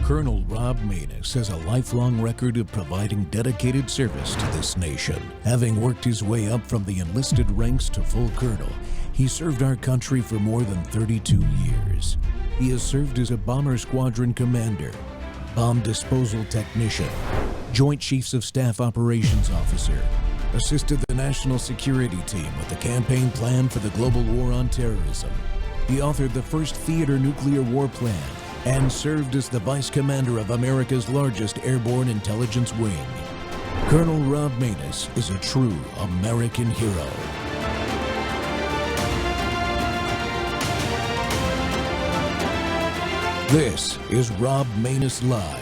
Colonel Rob Maness has a lifelong record of providing dedicated service to this nation. Having worked his way up from the enlisted ranks to full colonel, he served our country for more than 32 years. He has served as a bomber squadron commander, bomb disposal technician, Joint Chiefs of Staff Operations Officer, assisted the National Security Team with the campaign plan for the global war on terrorism. He authored the first theater nuclear war plan and served as the Vice Commander of America's largest airborne intelligence wing. Colonel Rob Maness is a true American hero. This is Rob Maness Live.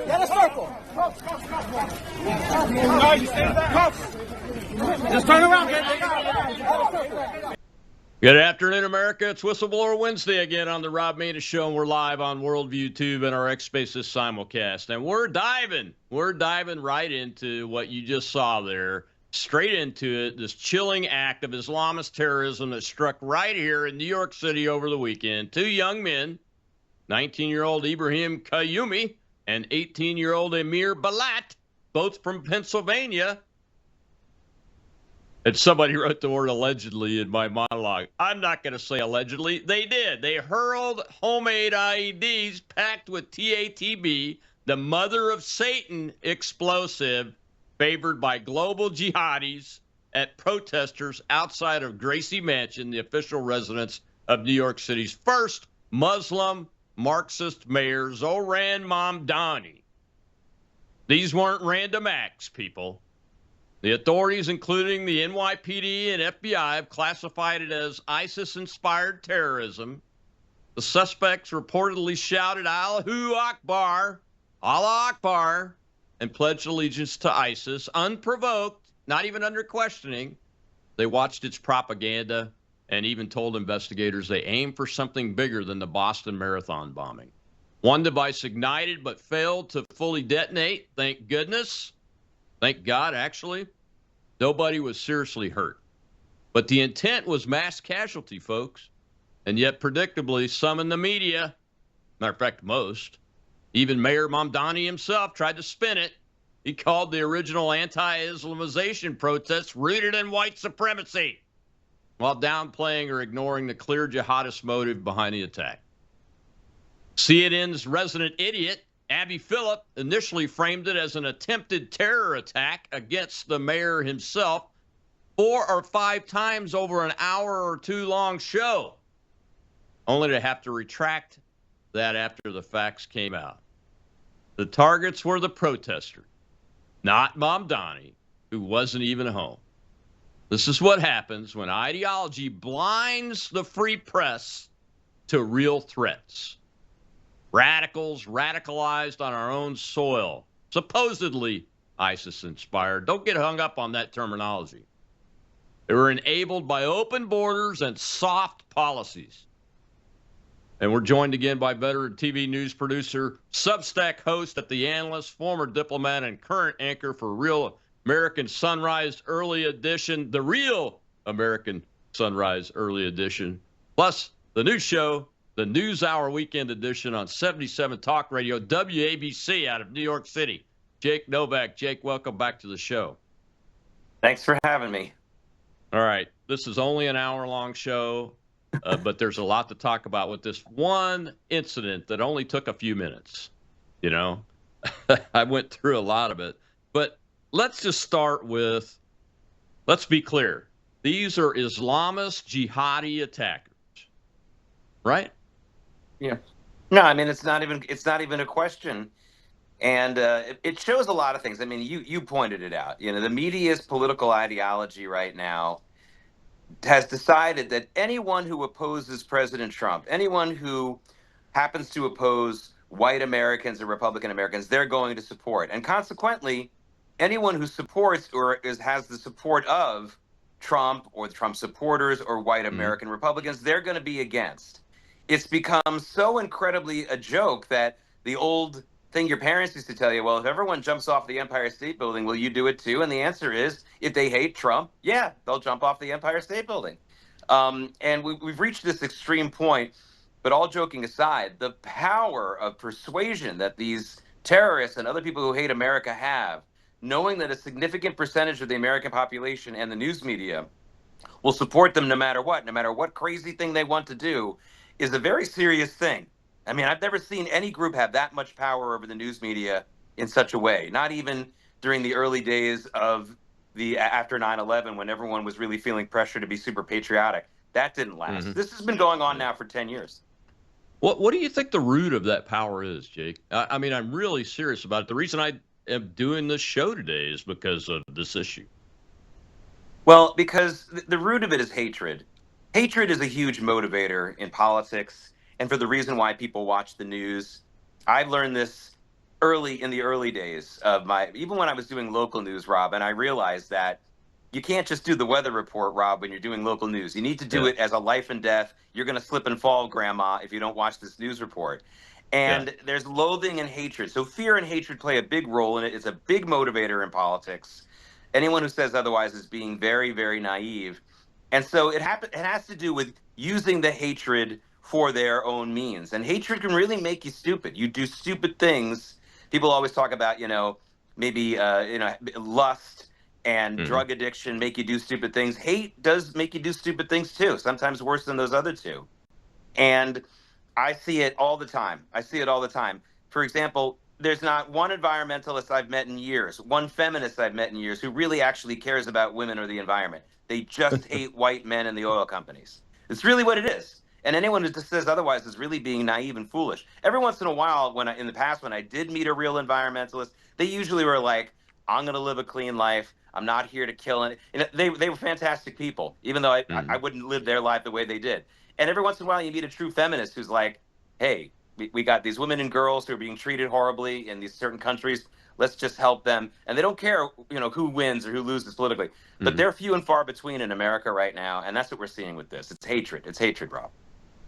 Get a circle. Just turn around. Good afternoon, America. It's Whistleblower Wednesday again on the Rob Maness Show, and we're live on Worldview Tube and our X Spaces simulcast. And we're diving right into what you just saw there, straight into it, this chilling act of Islamist terrorism that struck right here in New York City over the weekend. Two young men, 19-year-old Ibrahim Kayumi and 18-year-old Emir Balat, both from Pennsylvania. And somebody wrote the word allegedly in my monologue. I'm not going to say allegedly. They did. They hurled homemade IEDs packed with TATP, the mother of Satan explosive, favored by global jihadis, at protesters outside of Gracie Mansion, the official residence of New York City's first Muslim Marxist mayor, Zohran Mamdani. These weren't random acts, people. The authorities, including the NYPD and FBI, have classified it as ISIS-inspired terrorism. The suspects reportedly shouted Allahu Akbar, Allahu Akbar, and pledged allegiance to ISIS, unprovoked, not even under questioning. They watched its propaganda and even told investigators they aimed for something bigger than the Boston Marathon bombing. One device ignited but failed to fully detonate. Thank goodness. Thank God, actually. Nobody was seriously hurt. But the intent was mass casualty, folks. And yet, predictably, some in the media, matter of fact, most, even Mayor Mamdani himself tried to spin it. He called the original anti-Islamization protests rooted in white supremacy, while downplaying or ignoring the clear jihadist motive behind the attack. CNN's resident idiot, Abby Phillip, initially framed it as an attempted terror attack against the mayor himself 4 or 5 times over an hour or two long show, only to have to retract that after the facts came out. The targets were the protesters, not Mamdani, who wasn't even home. This is what happens when ideology blinds the free press to real threats. Radicals radicalized on our own soil, supposedly ISIS-inspired. Don't get hung up on that terminology. They were enabled by open borders and soft policies. And we're joined again by veteran TV news producer, Substack host at the Analyst, former diplomat and current anchor for Real American Sunrise Early Edition, the Real American Sunrise Early Edition, plus the new show, the NewsHour Weekend Edition on 77 Talk Radio WABC out of New York City. Jake Novak. Jake, welcome back to the show. Thanks for having me. All right. This is only an hour-long show, but there's a lot to talk about with this one incident that only took a few minutes. You know, I went through a lot of it. But let's just start with, let's be clear. These are Islamist jihadi attackers, right? Yeah. No, I mean, it's not even a question. And it shows a lot of things. I mean, you pointed it out. You know, the media's political ideology right now has decided that anyone who opposes President Trump, anyone who happens to oppose white Americans and Republican Americans, they're going to support. And consequently, anyone who supports or has the support of Trump or the Trump supporters or white American Republicans, they're going to be against. It's become so incredibly a joke that the old thing your parents used to tell you, well, if everyone jumps off the Empire State Building, will you do it too? And the answer is, if they hate Trump, yeah, they'll jump off the Empire State Building. And we've reached this extreme point. But all joking aside, the power of persuasion that these terrorists and other people who hate America have, knowing that a significant percentage of the American population and the news media will support them no matter what crazy thing they want to do, is a very serious thing. I mean, I've never seen any group have that much power over the news media in such a way, not even during the early days of after 9/11, when everyone was really feeling pressure to be super patriotic. That didn't last. This has been going on now for 10 years. What do you think the root of that power is, Jake? I mean, I'm really serious about it. The reason I am doing this show today is because of this issue. Well, because the root of it is hatred. Hatred is a huge motivator in politics, and for the reason why people watch the news. I learned this in the early days of even when I was doing local news, Rob, and I realized that you can't just do the weather report, Rob, when you're doing local news. You need to do it as a life and death. You're going to slip and fall, Grandma, if you don't watch this news report. And there's loathing and hatred. So fear and hatred play a big role in it. It's a big motivator in politics. Anyone who says otherwise is being very, very naive. And so it has to do with using the hatred for their own means. And hatred can really make you stupid. You do stupid things. People always talk about, maybe lust and drug addiction make you do stupid things. Hate does make you do stupid things too, sometimes worse than those other two. And I see it all the time. For example, there's not one environmentalist I've met in years, one feminist I've met in years who really actually cares about women or the environment. They just hate white men and the oil companies. It's really what it is. And anyone who just says otherwise is really being naive and foolish. Every once in a while, in the past, when I did meet a real environmentalist, they usually were like, I'm going to live a clean life. I'm not here to kill it. And they were fantastic people, even though I wouldn't live their life the way they did. And every once in a while, you meet a true feminist who's like, hey, we got these women and girls who are being treated horribly in these certain countries. Let's just help them. And they don't care, who wins or who loses politically. But they're few and far between in America right now. And that's what we're seeing with this. It's hatred. It's hatred, Rob.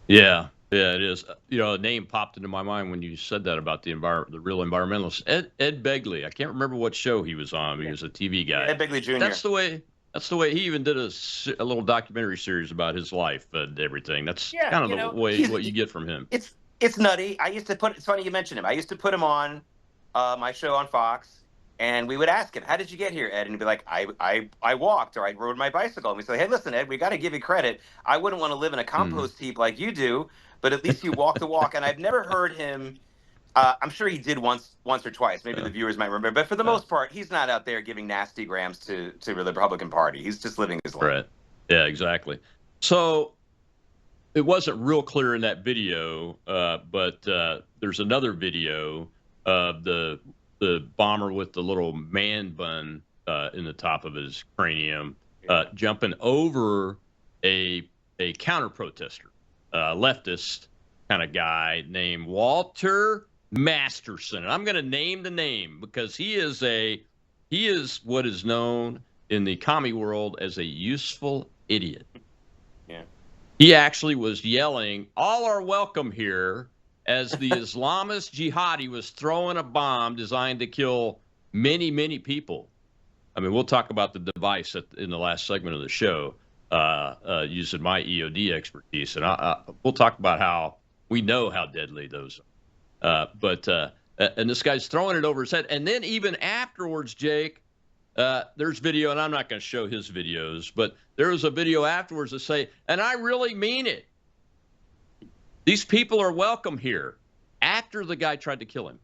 Yeah, it is. A name popped into my mind when you said that about the real environmentalist, Ed Begley. I can't remember what show he was on. He was a TV guy. Ed Begley Jr. That's the way he even did a little documentary series about his life and everything. That's kind of the way what you get from him. It's nutty. It's funny you mentioned him. I used to put him on my show on Fox, and we would ask him, how did you get here, Ed? And he'd be like, I walked, or I rode my bicycle. And we say, hey, listen, Ed, we got to give you credit. I wouldn't want to live in a compost heap like you do, but at least you walk the walk. And I've never heard him. I'm sure he did once or twice. Maybe the viewers might remember. But for the most part, he's not out there giving nasty grams to the Republican Party. He's just living his life. Right. Yeah, exactly. So it wasn't real clear in that video, but there's another video of the bomber with the little man bun in the top of his cranium jumping over a counter protester, leftist kind of guy named Walter Masterson. And I'm going to name the name because he is what is known in the commie world as a useful idiot. Yeah. He actually was yelling, "All are welcome here," as the Islamist jihadi was throwing a bomb designed to kill many, many people. I mean, we'll talk about the device in the last segment of the show, using my EOD expertise, and we'll talk about how we know how deadly those are. And this guy's throwing it over his head, and then even afterwards, Jake, there's video, and I'm not going to show his videos, but there was a video afterwards that say, and I really mean it. These people are welcome here, after the guy tried to kill him.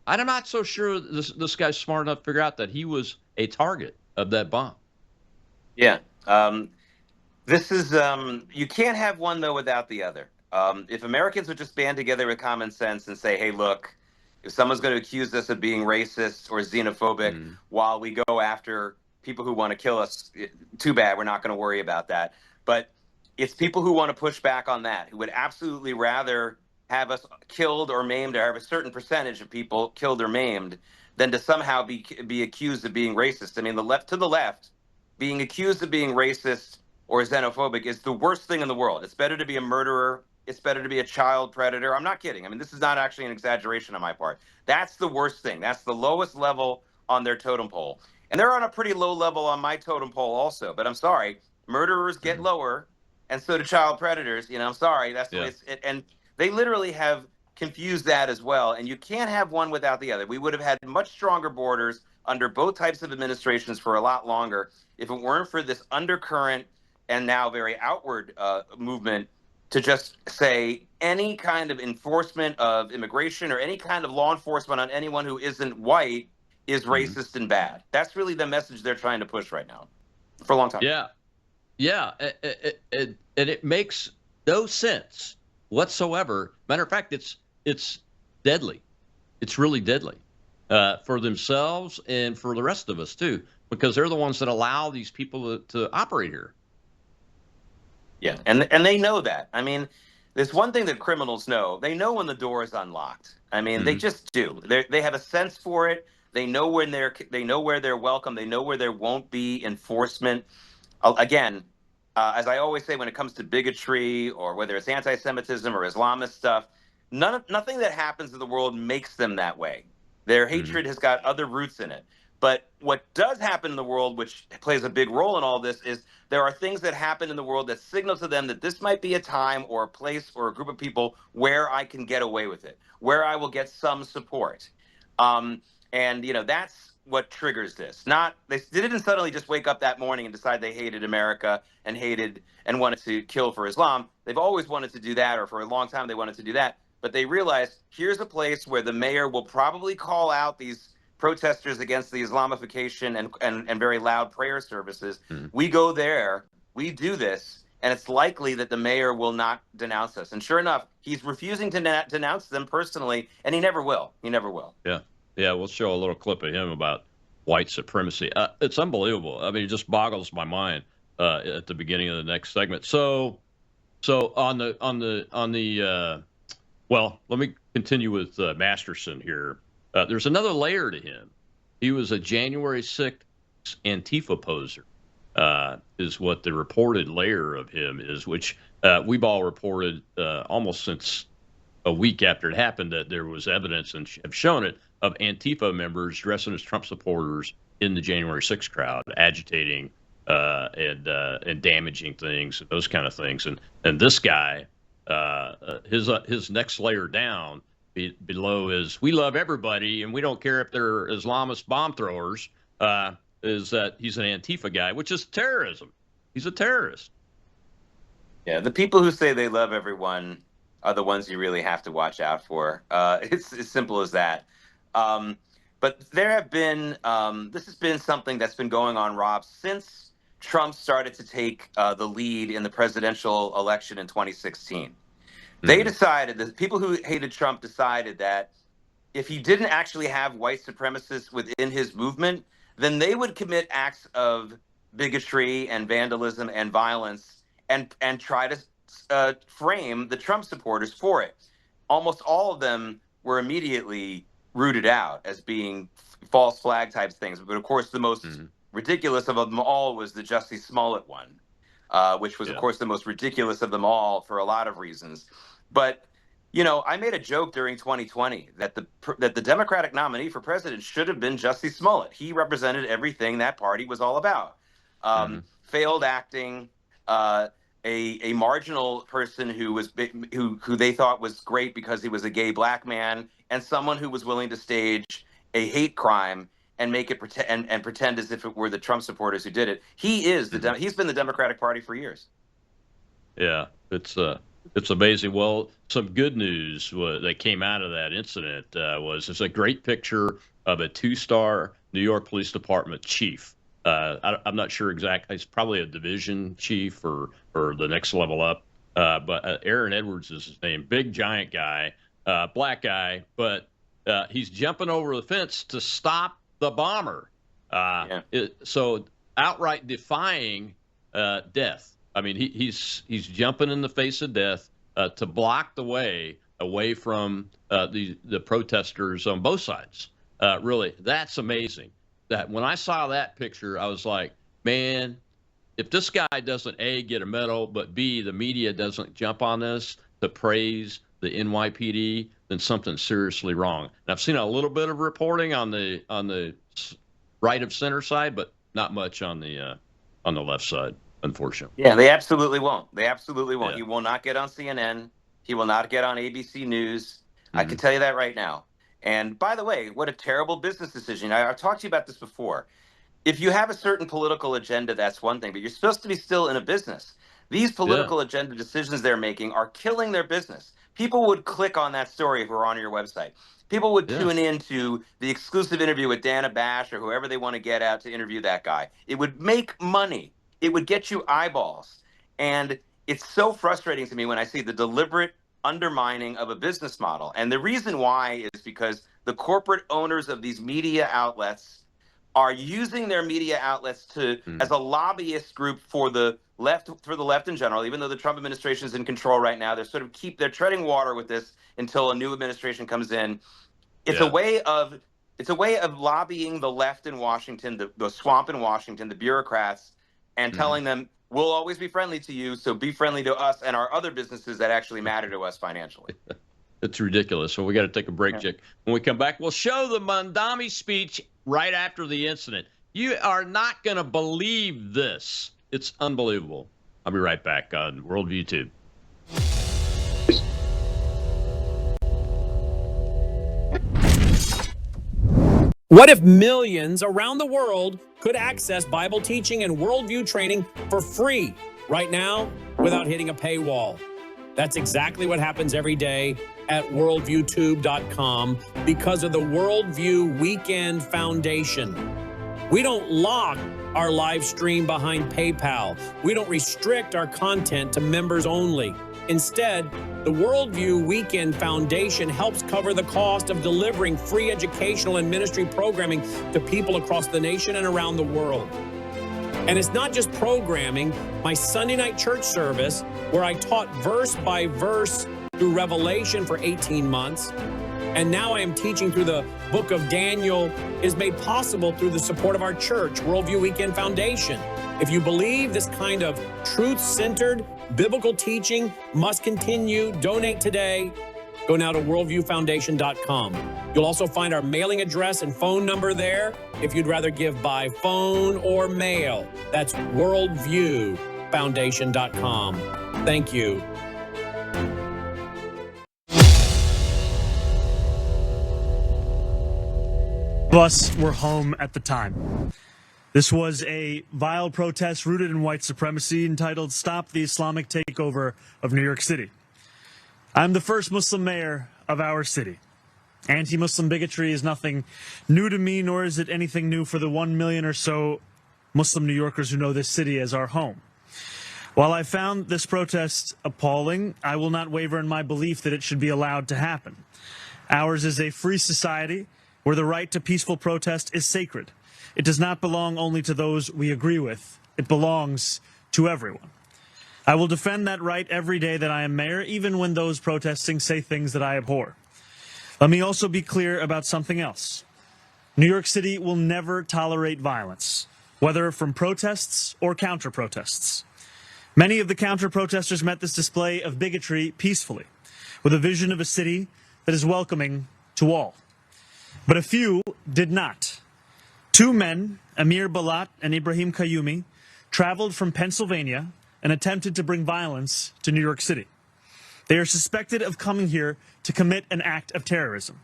I'm not so sure this guy's smart enough to figure out that he was a target of that bomb. Yeah. This is, you can't have one, though, without the other. If Americans would just band together with common sense and say, hey, look, if someone's going to accuse us of being racist or xenophobic while we go after people who want to kill us, too bad, we're not going to worry about that. But it's people who want to push back on that, who would absolutely rather have us killed or maimed, or have a certain percentage of people killed or maimed, than to somehow be accused of being racist. I mean, to the left, being accused of being racist or xenophobic is the worst thing in the world. It's better to be a murderer. It's better to be a child predator. I'm not kidding. I mean, this is not actually an exaggeration on my part. That's the worst thing. That's the lowest level on their totem pole. And they're on a pretty low level on my totem pole also. But I'm sorry, murderers get lower, and so do child predators. You know, I'm sorry. That's the way it's, and they literally have confused that as well. And you can't have one without the other. We would have had much stronger borders under both types of administrations for a lot longer if it weren't for this undercurrent and now very outward movement to just say any kind of enforcement of immigration or any kind of law enforcement on anyone who isn't white is racist and bad. That's really the message they're trying to push right now for a long time. Yeah. And it makes no sense whatsoever. Matter of fact, it's deadly. It's really deadly for themselves and for the rest of us too, because they're the ones that allow these people to operate here. Yeah, and they know that. I mean, there's one thing that criminals know. They know when the door is unlocked. I mean, they just do. They have a sense for it. They know when they know where they're welcome. They know where there won't be enforcement. Again, as I always say, when it comes to bigotry or whether it's anti-Semitism or Islamist stuff, nothing that happens in the world makes them that way. Their hatred has got other roots in it. But what does happen in the world, which plays a big role in all this, is there are things that happen in the world that signal to them that this might be a time or a place or a group of people where I can get away with it, where I will get some support. And, you know, that's what triggers this. They didn't suddenly just wake up that morning and decide they hated America and wanted to kill for Islam. They've always wanted to do that, or for a long time they wanted to do that. But they realized here's a place where the mayor will probably call out these protesters against the Islamification and very loud prayer services. We go there, we do this, and it's likely that the mayor will not denounce us. And sure enough, he's refusing to denounce them personally, and he never will. He never will. Yeah, we'll show a little clip of him about white supremacy. It's unbelievable. I mean, it just boggles my mind at the beginning of the next segment. So on the well, let me continue with Masterson here. There's another layer to him. He was a January 6th Antifa poser, is what the reported layer of him is, which we've all reported almost since a week after it happened that there was evidence, and have shown it, of Antifa members dressing as Trump supporters in the January 6th crowd, agitating and damaging things, those kind of things. And this guy, his next layer down below is, we love everybody and we don't care if they're Islamist bomb throwers, is that he's an Antifa guy, which is terrorism. He's a terrorist. Yeah, the people who say they love everyone are the ones you really have to watch out for. It's as simple as that. But there have been, this has been something that's been going on, Rob, since Trump started to take the lead in the presidential election in 2016. They decided, the people who hated Trump decided that if he didn't actually have white supremacists within his movement, then they would commit acts of bigotry and vandalism and violence and try to frame the Trump supporters for it. Almost all of them were immediately rooted out as being false flag type things. But of course, the most ridiculous of them all was the Jussie Smollett one, which was, of course, the most ridiculous of them all for a lot of reasons. But, you know, I made a joke during 2020 that the Democratic nominee for president should have been Jussie Smollett. He represented everything that party was all about. Failed acting, a marginal person who they thought was great because he was a gay black man, and someone who was willing to stage a hate crime and make it pretend as if it were the Trump supporters who did it. He's been the Democratic Party for years. Yeah, it's amazing. Well, some good news that came out of that incident was there's a great picture of a 2-star New York Police Department chief. I'm not sure exactly. He's probably a division chief or the next level up. But Aaron Edwards is his name. Big, giant guy, black guy, but he's jumping over the fence to stop the bomber. So outright defying death. I mean, he's jumping in the face of death to block the way away from the protesters on both sides. Really, that's amazing. That when I saw that picture, I was like, man, if this guy doesn't, A, get a medal, but B, the media doesn't jump on this to praise the NYPD, then something's seriously wrong. And I've seen a little bit of reporting on the right of center side, but not much on the left side, unfortunately. Yeah, they absolutely won't. They absolutely won't. Yeah. He will not get on CNN. He will not get on ABC News. I can tell you that right now. And by the way, what a terrible business decision. I've talked to you about this before. If you have a certain political agenda, that's one thing, but you're supposed to be still in a business. These political agenda decisions they're making are killing their business. People would click on that story if it were on your website. People would tune in to the exclusive interview with Dana Bash or whoever they want to get out to interview that guy. It would make money. It would get you eyeballs. And it's so frustrating to me when I see the deliberate undermining of a business model. And the reason why is because the corporate owners of these media outlets are using their media outlets to as a lobbyist group for the left in general. Even though the Trump administration is in control right now, they're treading water with this until a new administration comes in. It's a way of lobbying the left in Washington, the swamp in Washington, the bureaucrats, and telling them, we'll always be friendly to you, so be friendly to us and our other businesses that actually matter to us financially. It's ridiculous. So we got to take a break, Jake. When we come back, we'll show the Mamdani speech right after the incident. You are not going to believe this. It's unbelievable. I'll be right back on Worldview Tube. What if millions around the world could access Bible teaching and worldview training for free right now without hitting a paywall? That's exactly what happens every day at worldviewtube.com because of the Worldview Weekend Foundation. We don't lock our live stream behind PayPal. We don't restrict our content to members only. Instead, the Worldview Weekend Foundation helps cover the cost of delivering free educational and ministry programming to people across the nation and around the world. And it's not just programming. My Sunday night church service, where I taught verse by verse through Revelation for 18 months, and now I am teaching through the book of Daniel, is made possible through the support of our church, Worldview Weekend Foundation. If you believe this kind of truth-centered biblical teaching must continue, donate today. Go now to worldviewfoundation.com. You'll also find our mailing address and phone number there if you'd rather give by phone or mail. That's worldviewfoundation.com. Thank you. Of us were home at the time. This was a vile protest rooted in white supremacy entitled Stop the Islamic Takeover of New York City. I'm the first Muslim mayor of our city. Anti-Muslim bigotry is nothing new to me, nor is it anything new for the 1 million or so Muslim New Yorkers who know this city as our home. While I found this protest appalling, I will not waver in my belief that it should be allowed to happen. Ours is a free society where the right to peaceful protest is sacred. It does not belong only to those we agree with. It belongs to everyone. I will defend that right every day that I am mayor, even when those protesting say things that I abhor. Let me also be clear about something else. New York City will never tolerate violence, whether from protests or counter-protests. Many of the counter-protesters met this display of bigotry peacefully, with a vision of a city that is welcoming to all. But a few did not. Two men, Emir Balat and Ibrahim Kayumi, traveled from Pennsylvania and attempted to bring violence to New York City. They are suspected of coming here to commit an act of terrorism.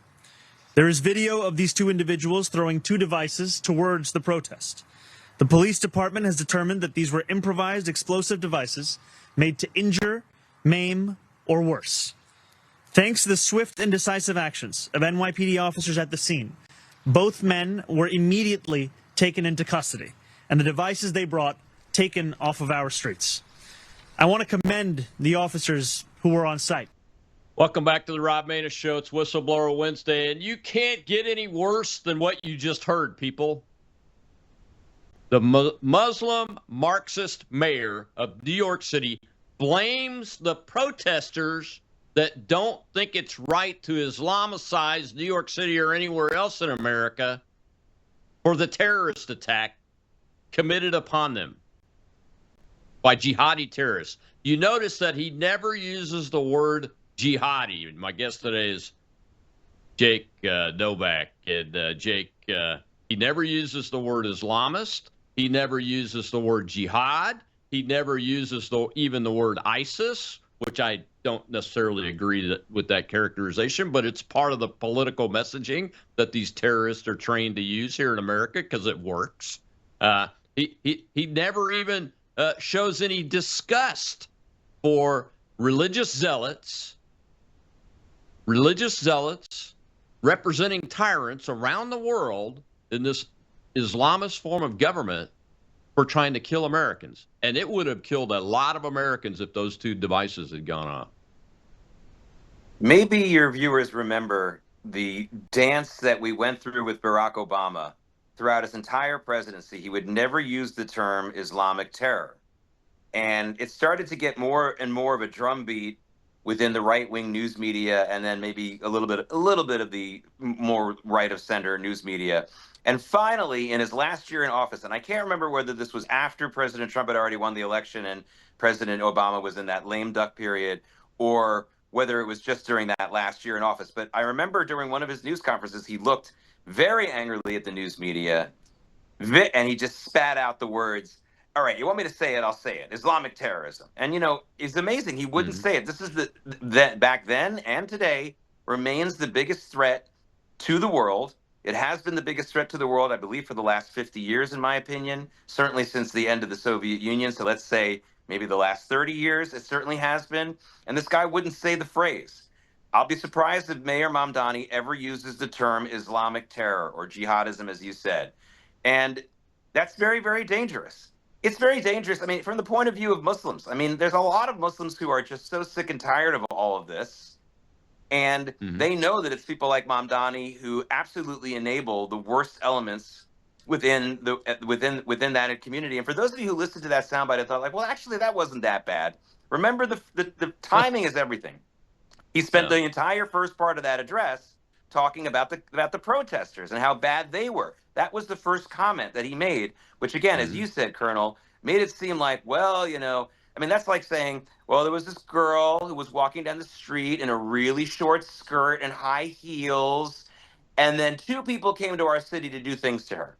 There is video of these two individuals throwing two devices towards the protest. The police department has determined that these were improvised explosive devices made to injure, maim, or worse. Thanks to the swift and decisive actions of NYPD officers at the scene, both men were immediately taken into custody, and the devices they brought taken off of our streets. I want to commend the officers who were on site. Welcome back to the Rob Maness Show. It's Whistleblower Wednesday, and you can't get any worse than what you just heard, people. The Muslim Marxist mayor of New York City blames the protesters that don't think it's right to Islamicize New York City or anywhere else in America for the terrorist attack committed upon them by jihadi terrorists. You notice that he never uses the word jihadi. My guest today is Jake Novak. And Jake, he never uses the word Islamist. He never uses the word jihad. He never uses even the word ISIS, which I don't necessarily agree with that characterization, but it's part of the political messaging that these terrorists are trained to use here in America because it works. He never even shows any disgust for religious zealots representing tyrants around the world in this Islamist form of government for trying to kill Americans. And it would have killed a lot of Americans if those two devices had gone off. Maybe your viewers remember the dance that we went through with Barack Obama throughout his entire presidency. He would never use the term Islamic terror. And it started to get more and more of a drumbeat within the right-wing news media, and then maybe a little bit of the more right-of-center news media. And finally, in his last year in office, and I can't remember whether this was after President Trump had already won the election and President Obama was in that lame duck period, or whether it was just during that last year in office. But I remember during one of his news conferences, he looked very angrily at the news media, and he just spat out the words, all right, you want me to say it, I'll say it, Islamic terrorism. And, you know, it's amazing. He wouldn't say it. This is that back then and today remains the biggest threat to the world. It has been the biggest threat to the world, I believe, for the last 50 years, in my opinion, certainly since the end of the Soviet Union. So let's say maybe the last 30 years, it certainly has been. And this guy wouldn't say the phrase. I'll be surprised if Mayor Mamdani ever uses the term Islamic terror or jihadism, as you said. And that's very, very dangerous. It's very dangerous. I mean, from the point of view of Muslims, I mean, there's a lot of Muslims who are just so sick and tired of all of this. And they know that it's people like Mamdani who absolutely enable the worst elements within that community. And for those of you who listened to that soundbite and thought, like, well, actually, that wasn't that bad. Remember, the timing is everything. He spent the entire first part of that address talking about the protesters and how bad they were. That was the first comment that he made, which, again, as you said, Colonel, made it seem like, well, you know, I mean, that's like saying, well, there was this girl who was walking down the street in a really short skirt and high heels, and then two people came to our city to do things to her.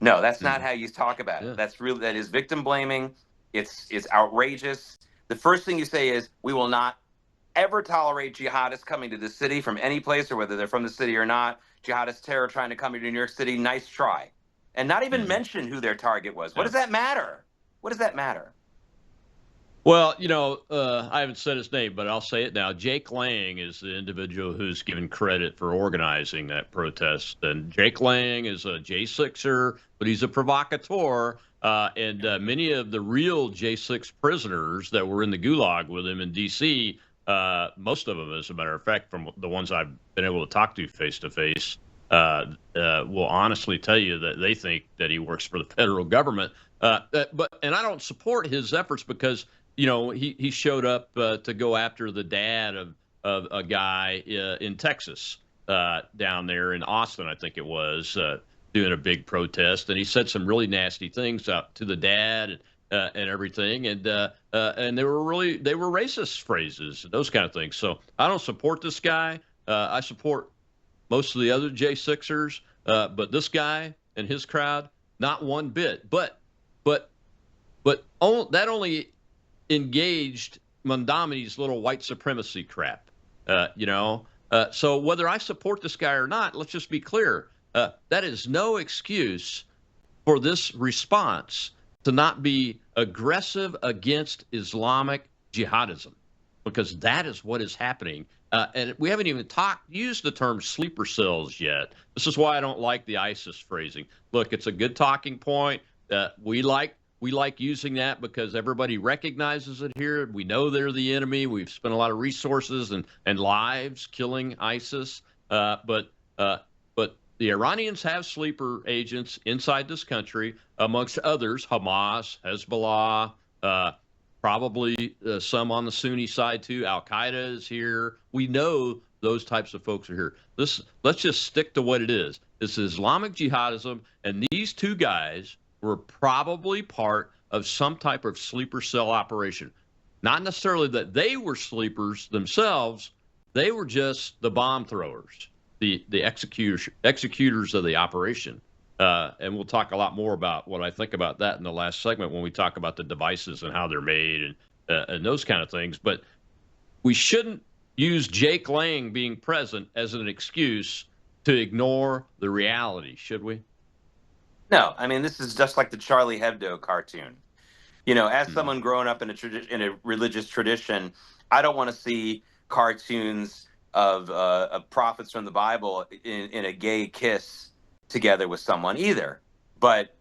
No, that's not how you talk about it. That is victim blaming. It's outrageous. The first thing you say is, we will not ever tolerate jihadists coming to the city from any place, or whether they're from the city or not. Jihadist terror trying to come into New York City, nice try. And not even mention who their target was. What does that matter? What does that matter? Well, you know, I haven't said his name, but I'll say it now. Jake Lang is the individual who's given credit for organizing that protest. And Jake Lang is a J6er, but he's a provocateur. And many of the real J6 prisoners that were in the gulag with him in D.C., most of them, as a matter of fact, from the ones I've been able to talk to face-to-face, will honestly tell you that they think that he works for the federal government. And I don't support his efforts because, you know, he showed up to go after the dad of a guy in Texas, down there in Austin, I think it was, doing a big protest. And he said some really nasty things out to the dad and everything. And they were racist phrases, those kind of things. So I don't support this guy. I support most of the other J6ers, but this guy and his crowd, not one bit. But that only engaged Mamdani's little white supremacy crap, you know. So whether I support this guy or not, let's just be clear. That is no excuse for this response to not be aggressive against Islamic jihadism, because that is what is happening. And we haven't even used the term sleeper cells yet. This is why I don't like the ISIS phrasing. Look, it's a good talking point. We like using that because everybody recognizes it here. We know they're the enemy. We've spent a lot of resources and lives killing ISIS. But the Iranians have sleeper agents inside this country, amongst others, Hamas, Hezbollah, probably some on the Sunni side too. Al-Qaeda is here. We know those types of folks are here. Let's just stick to what it is. It's Islamic jihadism, and these two guys were probably part of some type of sleeper cell operation. Not necessarily that they were sleepers themselves. They were just the bomb throwers, the executors of the operation. And we'll talk a lot more about what I think about that in the last segment when we talk about the devices and how they're made and those kind of things. But we shouldn't use Jake Lang being present as an excuse to ignore the reality, should we? No, I mean, this is just like the Charlie Hebdo cartoon. You know, as someone growing up in a religious tradition, I don't want to see cartoons of prophets from the Bible in a gay kiss together with someone either. But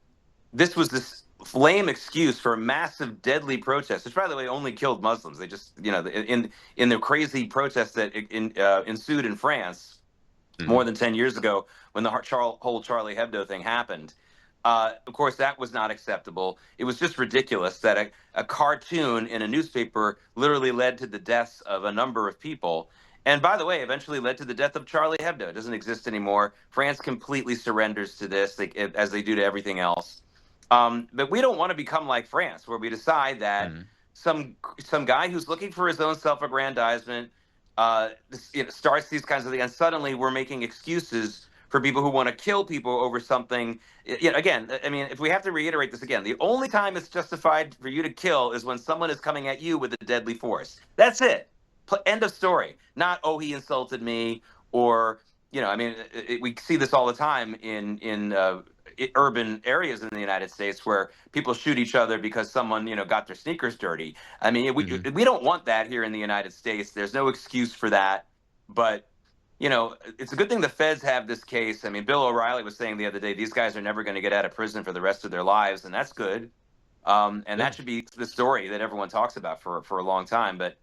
this was this lame excuse for a massive, deadly protest, which, by the way, only killed Muslims. They just, you know, in the crazy protests that ensued in France more than 10 years ago when the whole Charlie Hebdo thing happened. Of course, that was not acceptable. It was just ridiculous that a cartoon in a newspaper literally led to the deaths of a number of people. And by the way, eventually led to the death of Charlie Hebdo. It doesn't exist anymore. France completely surrenders to this, as they do to everything else. But we don't want to become like France, where we decide that some guy who's looking for his own self-aggrandizement starts these kinds of things, and suddenly we're making excuses for people who want to kill people over something. Again, I mean, if we have to reiterate this again, the only time it's justified for you to kill is when someone is coming at you with a deadly force. That's it. End of story. Not, oh, he insulted me, or, I mean, we see this all the time in urban areas in the United States where people shoot each other because someone, got their sneakers dirty. I mean, we don't want that here in the United States. There's no excuse for that. But it's a good thing the feds have this case. I mean, Bill O'Reilly was saying the other day, these guys are never going to get out of prison for the rest of their lives, and that's good. That should be the story that everyone talks about for a long time. But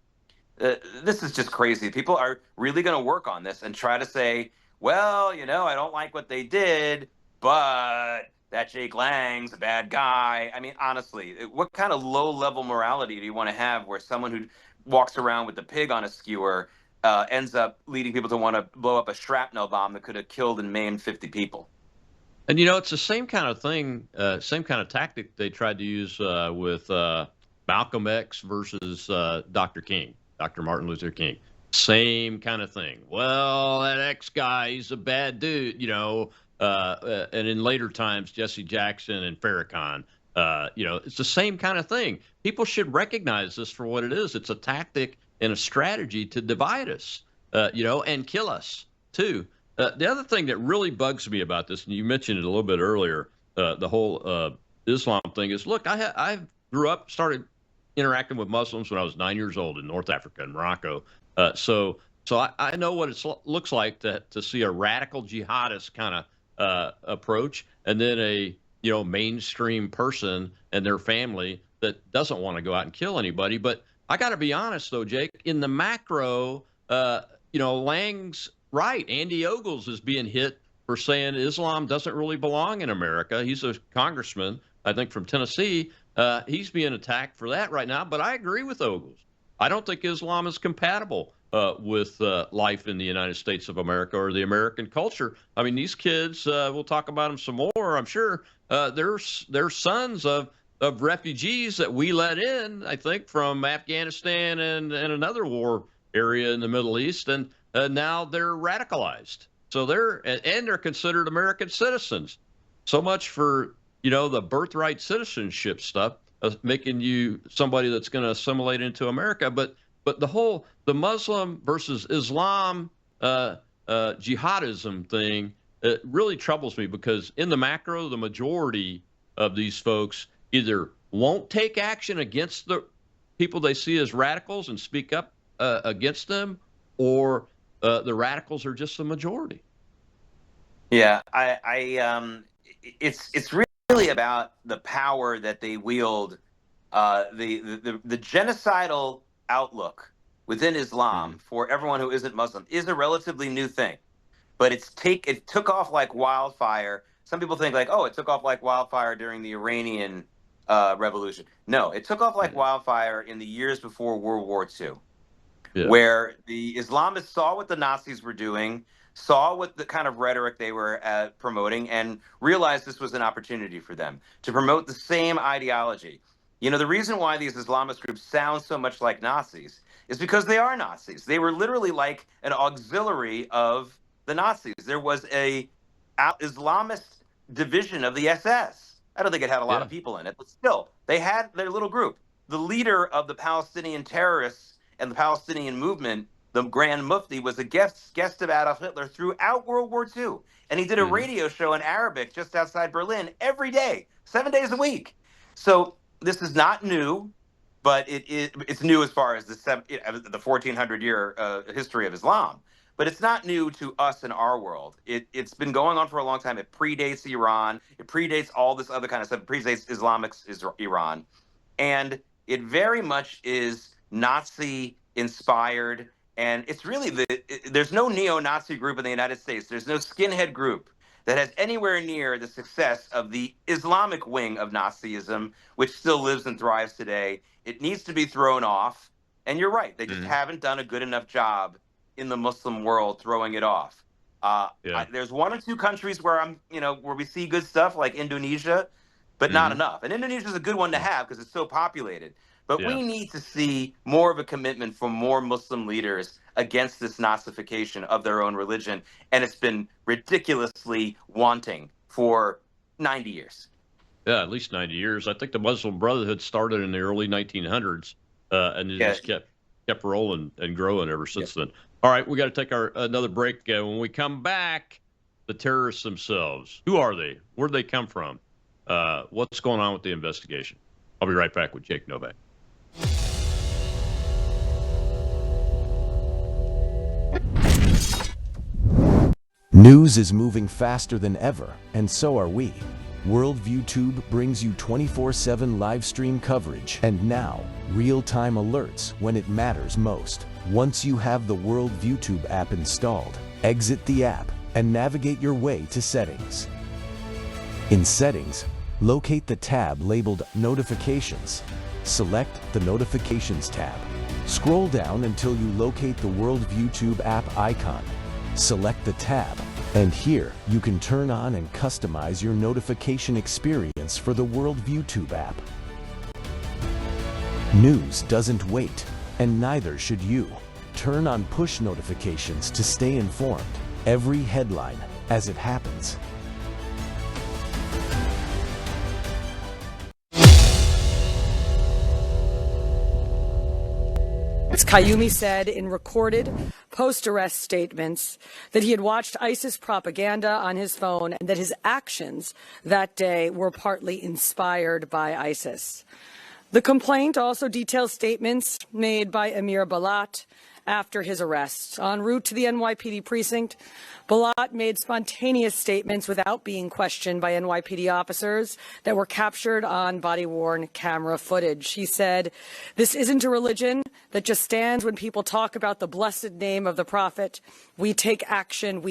this is just crazy. People are really going to work on this and try to say, well, I don't like what they did, but that Jake Lang's a bad guy. I mean, honestly, what kind of low-level morality do you want to have where someone who walks around with the pig on a skewer ends up leading people to want to blow up a shrapnel bomb that could have killed and maimed 50 people? And, it's the same kind of thing, same kind of tactic they tried to use with Malcolm X versus Dr. King, Dr. Martin Luther King. Same kind of thing. Well, that X guy, he's a bad dude, and in later times, Jesse Jackson and Farrakhan. It's the same kind of thing. People should recognize this for what it is. It's a tactic and a strategy to divide us, and kill us, too. The other thing that really bugs me about this, and you mentioned it a little bit earlier, the whole Islam thing is, look, I started interacting with Muslims when I was 9 years old in North Africa and Morocco. So I know what it looks like to see a radical jihadist kind of approach, and then a mainstream person and their family that doesn't want to go out and kill anybody. But I got to be honest, though, Jake, in the macro, Lang's right. Andy Ogles is being hit for saying Islam doesn't really belong in America. He's a congressman, I think, from Tennessee. He's being attacked for that right now. But I agree with Ogles. I don't think Islam is compatible with life in the United States of America or the American culture. I mean, these kids, we'll talk about them some more, I'm sure. They're sons of refugees that we let in, I think, from Afghanistan and another war area in the Middle East, and now they're radicalized. So they're considered American citizens. So much for the birthright citizenship stuff, making you somebody that's going to assimilate into America. But the Muslim versus Islam jihadism thing, it really troubles me, because in the macro, the majority of these folks either won't take action against the people they see as radicals and speak up against them, or the radicals are just the majority. Yeah, it's really about the power that they wield. The genocidal outlook within Islam for everyone who isn't Muslim is a relatively new thing, but it took off like wildfire. Some people think like, oh, it took off like wildfire during the Iranian revolution. No, it took off like wildfire in the years before World War II, where the Islamists saw what the Nazis were doing. saw what the kind of rhetoric they were promoting and realized this was an opportunity for them to promote the same ideology. You know, the reason why these Islamist groups sound so much like Nazis is because they are Nazis. They were literally like an auxiliary of the Nazis. There was a Islamist division of the SS. I don't think it had a lot of people in it, but still, they had their little group. The leader of the Palestinian terrorists and the Palestinian movement, the Grand Mufti, was a guest of Adolf Hitler throughout World War II. And he did a radio show in Arabic just outside Berlin every day, 7 days a week. So this is not new, but it's new as far as the 1400-year history of Islam. But it's not new to us in our world. It's been going on for a long time. It predates Iran. It predates all this other kind of stuff. It predates Islamic Iran. And it very much is Nazi-inspired. And it's really there's no neo-Nazi group in the United States. There's no skinhead group that has anywhere near the success of the Islamic wing of Nazism, which still lives and thrives today. It needs to be thrown off. And you're right. They just haven't done a good enough job in the Muslim world throwing it off. There's one or two countries where where we see good stuff, like Indonesia, but not enough. And Indonesia is a good one to have because it's so populated. But we need to see more of a commitment from more Muslim leaders against this Nazification of their own religion. And it's been ridiculously wanting for 90 years. Yeah, at least 90 years. I think the Muslim Brotherhood started in the early 1900s, and it just kept rolling and growing ever since then. All right, we got to take another break. When we come back, the terrorists themselves. Who are they? Where do they come from? What's going on with the investigation? I'll be right back with Jake Novak. News is moving faster than ever, and so are we. Worldview Tube brings you 24/7 live stream coverage and now real-time alerts when it matters most. Once you have the Worldview Tube app installed, exit the app and navigate your way to Settings. In Settings, locate the tab labeled Notifications. Select the Notifications tab. Scroll down until you locate the Worldview Tube app icon. Select the tab, and here you can turn on and customize your notification experience for the Worldview Tube app. News doesn't wait, and neither should you. Turn on push notifications to stay informed. Every headline as it happens. Kayumi said in recorded post-arrest statements that he had watched ISIS propaganda on his phone and that his actions that day were partly inspired by ISIS. The complaint also details statements made by Emir Balat after his arrest. En route to the NYPD precinct, Balat made spontaneous statements without being questioned by NYPD officers that were captured on body-worn camera footage. He said, "This isn't a religion that just stands when people talk about the blessed name of the Prophet. We take action,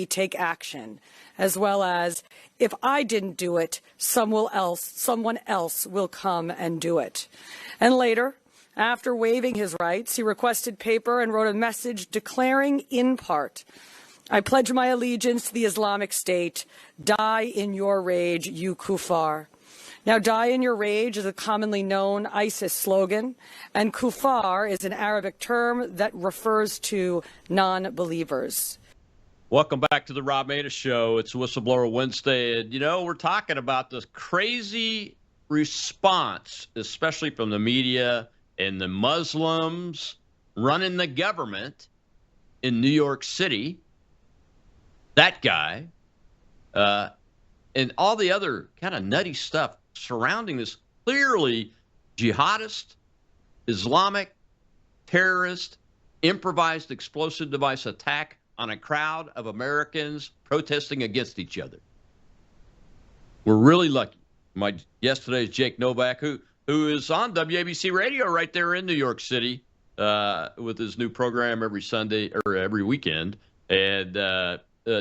as well as, if I didn't do it, someone else will come and do it." And later, after waiving his rights, he requested paper and wrote a message declaring in part, "I pledge my allegiance to the Islamic State. Die in your rage, you kuffar." Now, "die in your rage" is a commonly known ISIS slogan, and kuffar is an Arabic term that refers to non-believers. Welcome back to the Rob Maness Show. It's Whistleblower Wednesday, and we're talking about this crazy response, especially from the media and the Muslims running the government in New York City, that guy, and all the other kind of nutty stuff surrounding this clearly jihadist, Islamic, terrorist, improvised explosive device attack on a crowd of Americans protesting against each other. We're really lucky. My guest today is Jake Novak, who is on WABC Radio right there in New York City with his new program every Sunday or every weekend. And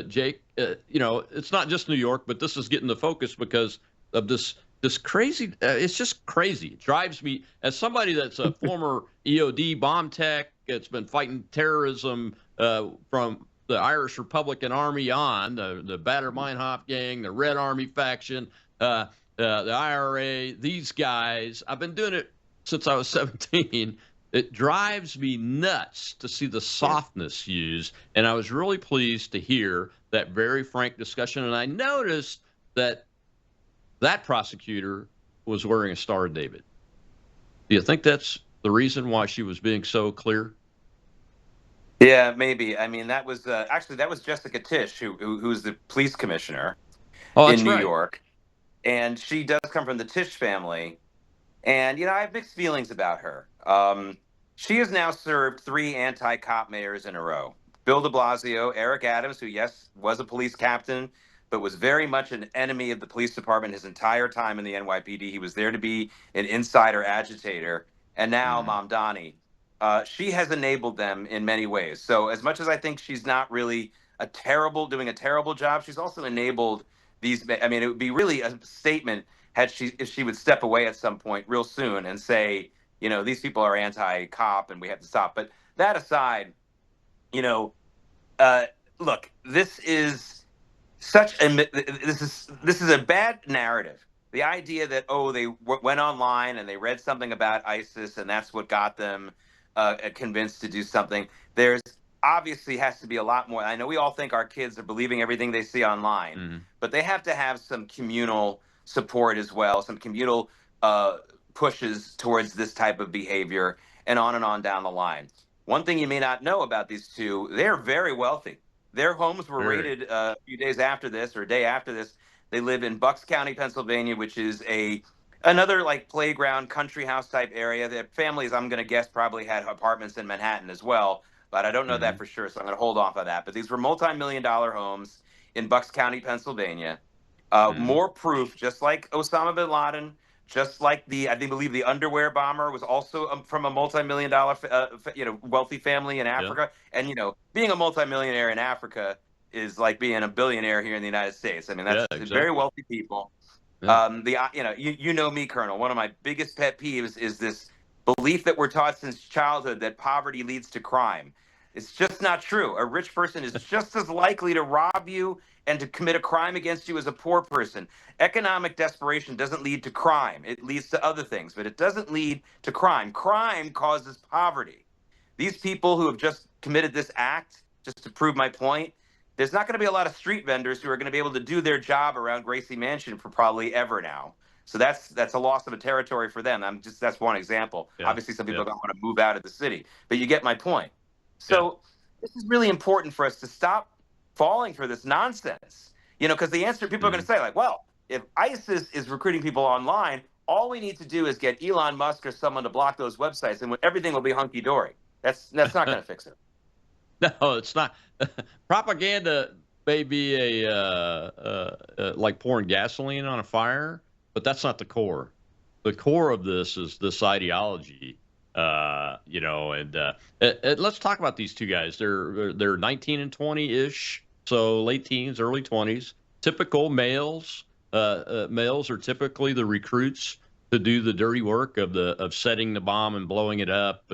Jake, it's not just New York, but this is getting the focus because of this crazy. It's just crazy. It drives me, as somebody that's a former EOD bomb tech. It's been fighting terrorism from the Irish Republican Army on, the Bader Meinhof gang, the Red Army faction, the IRA, these guys. I've been doing it since I was 17. It drives me nuts to see the softness used, and I was really pleased to hear that very frank discussion. And I noticed that prosecutor was wearing a Star of David. Do you think that's the reason why she was being so clear? Yeah, maybe. I mean, that was actually that was Jessica Tisch, who's the police commissioner in New York, and she does come from the Tisch family. And I have mixed feelings about her. She has now served 3 anti-cop mayors in a row: Bill de Blasio, Eric Adams, who yes was a police captain, but was very much an enemy of the police department his entire time in the NYPD. He was there to be an insider agitator. And now Mamdani. She has enabled them in many ways. So as much as I think she's not really doing a terrible job, she's also enabled these. I mean, it would be really a statement if she would step away at some point real soon and say, these people are anti-cop and we have to stop. But that aside, look, this is a bad narrative. The idea that, they went online and they read something about ISIS and that's what got them convinced to do something. There's obviously has to be a lot more. I know we all think our kids are believing everything they see online, but they have to have some communal support as well, some communal pushes towards this type of behavior, and on down the line. One thing you may not know about these two, they're very wealthy. Their homes were raided a few days after this, or a day after this. They live in Bucks County, Pennsylvania, which is another like playground country house type area. Their families, I'm going to guess, probably had apartments in Manhattan as well, but I don't know that for sure, so I'm going to hold off on that. But these were multi-million-dollar homes in Bucks County, Pennsylvania. More proof, just like Osama bin Laden, just like I believe the underwear bomber was also from a multi-million-dollar, wealthy family in Africa. Yeah. And being a multi-millionaire in Africa is like being a billionaire here in the United States. I mean, that's very wealthy people. Yeah. You know me, Colonel. One of my biggest pet peeves is this belief that we're taught since childhood that poverty leads to crime. It's just not true. A rich person is just as likely to rob you and to commit a crime against you as a poor person. Economic desperation doesn't lead to crime. It leads to other things, but it doesn't lead to crime. Crime causes poverty. These people who have just committed this act, just to prove my point, there's not going to be a lot of street vendors who are going to be able to do their job around Gracie Mansion for probably ever now. So that's a loss of a territory for them. That's one example. Yeah. Obviously, some people don't want to move out of the city, but you get my point. So this is really important for us to stop falling for this nonsense, because the answer people are going to say, like, well, if ISIS is recruiting people online, all we need to do is get Elon Musk or someone to block those websites and everything will be hunky-dory. That's not going to fix it. No, it's not. Propaganda may be like pouring gasoline on a fire, but that's not the core. The core of this is this ideology, and let's talk about these two guys. They're 19 and 20-ish, so late teens, early 20s. Typical males. Males are typically the recruits to do the dirty work of setting the bomb and blowing it up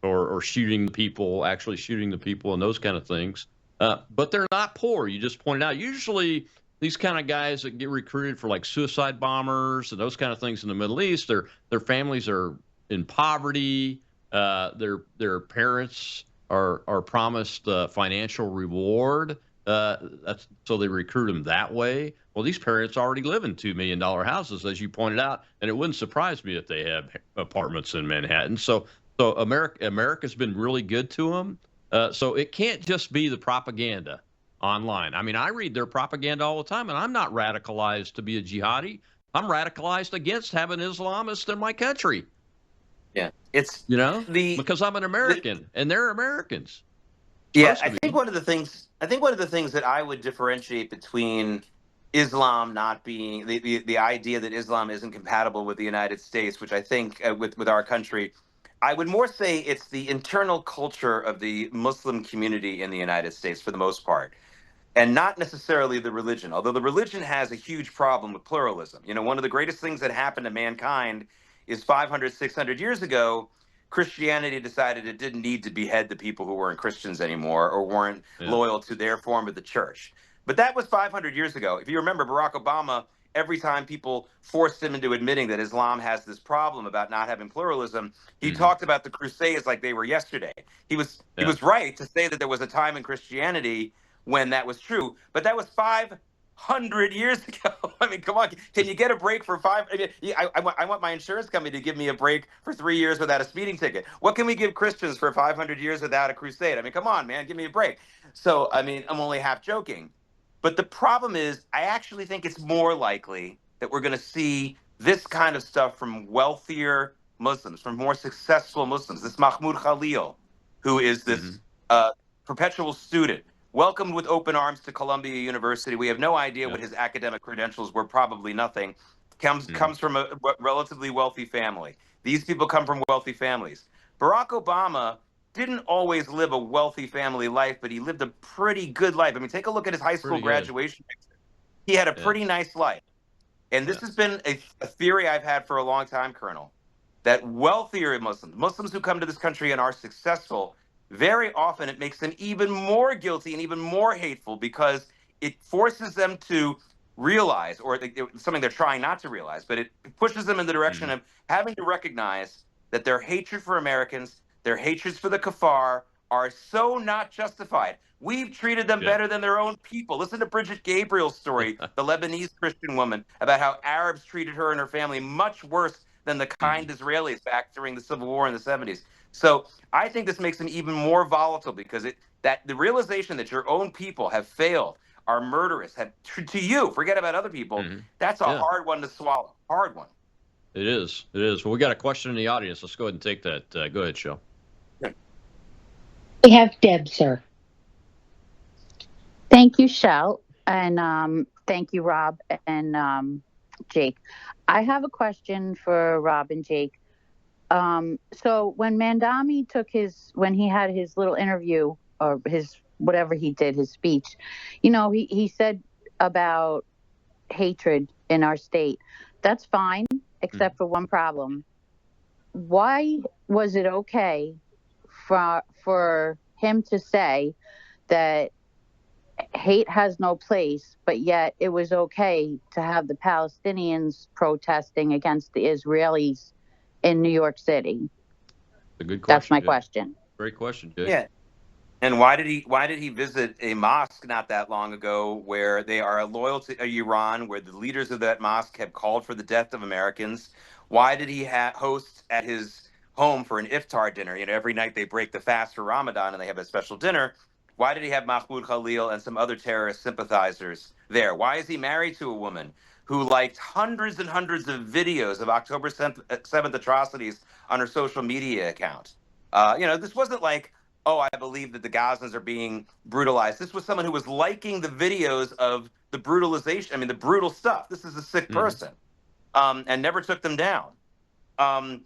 or shooting people, actually shooting the people and those kind of things. But they're not poor. You just pointed out, usually these kind of guys that get recruited for like suicide bombers and those kind of things in the Middle East, their families are in poverty. Their parents are promised financial reward. So they recruit them that way. Well, these parents already live in $2 million houses, as you pointed out, and it wouldn't surprise me if they have apartments in Manhattan. So America's been really good to them. So it can't just be the propaganda online. I mean, I read their propaganda all the time, and I'm not radicalized to be a jihadi. I'm radicalized against having Islamists in my country. Yeah, it's because I'm an American and they're Americans. Yeah, I think one of the things that I would differentiate between Islam not being the idea that Islam isn't compatible with the United States, which I think with our country, I would more say it's the internal culture of the Muslim community in the United States for the most part, and not necessarily the religion, although the religion has a huge problem with pluralism. One of the greatest things that happened to mankind is 500, 600 years ago, Christianity decided it didn't need to behead the people who weren't Christians anymore or weren't loyal to their form of the church. But that was 500 years ago. If you remember, Barack Obama, every time people forced him into admitting that Islam has this problem about not having pluralism, he talked about the Crusades like they were yesterday. He was right to say that there was a time in Christianity when that was true, but that was 500 years ago. I mean, come on, can you get a break for five? I mean, I want my insurance company to give me a break for 3 years without a speeding ticket. What can we give Christians for 500 years without a crusade? I mean, come on, man, give me a break. So, I mean, I'm only half joking. But the problem is, I actually think it's more likely that we're going to see this kind of stuff from wealthier Muslims, from more successful Muslims. This Mahmoud Khalil, who is this perpetual student, welcomed with open arms to Columbia University. We have no idea what his academic credentials were, probably nothing. Comes from a relatively wealthy family. These people come from wealthy families. Barack Obama didn't always live a wealthy family life, but he lived a pretty good life. I mean, take a look at his high school graduation picture. He had a pretty nice life. And this has been a theory I've had for a long time, Colonel, that wealthier Muslims who come to this country and are successful, very often it makes them even more guilty and even more hateful because it forces them to realize, or something they're trying not to realize, but it pushes them in the direction of having to recognize that their hatred for Americans, their hatreds for the Kafar are so not justified. We've treated them better than their own people. Listen to Bridget Gabriel's story, the Lebanese Christian woman, about how Arabs treated her and her family much worse than the kind Israelis back during the Civil War in the 70s. So I think this makes them even more volatile because the realization that your own people have failed, are murderous, to you, forget about other people, that's a hard one to swallow. Hard one. It is. It is. Well, we got a question in the audience. Let's go ahead and take that. Go ahead, Shel. We have Deb, sir. Thank you, Shel, and thank you, Rob and Jake. I have a question for Rob and Jake. So when Mamdani when he had his little interview or his whatever he did, his speech, you know, he said about hatred in our state. That's fine, except for one problem. Why was it okay for him to say that hate has no place, but yet it was okay to have the Palestinians protesting against the Israelis in New York City? A good question. That's my question. Great question, Jay. Yeah. And why did he visit a mosque not that long ago where they are loyal to Iran, where the leaders of that mosque have called for the death of Americans? Why did he host at his home for an iftar dinner? You know, every night they break the fast for Ramadan and they have a special dinner. Why did he have Mahmoud Khalil and some other terrorist sympathizers there? Why is he married to a woman who liked hundreds and hundreds of videos of October 7th atrocities on her social media account? You know, this wasn't like, oh, I believe that the Gazans are being brutalized. This was someone who was liking the videos of the brutalization. I mean, the brutal stuff. This is a sick person, and never took them down. You're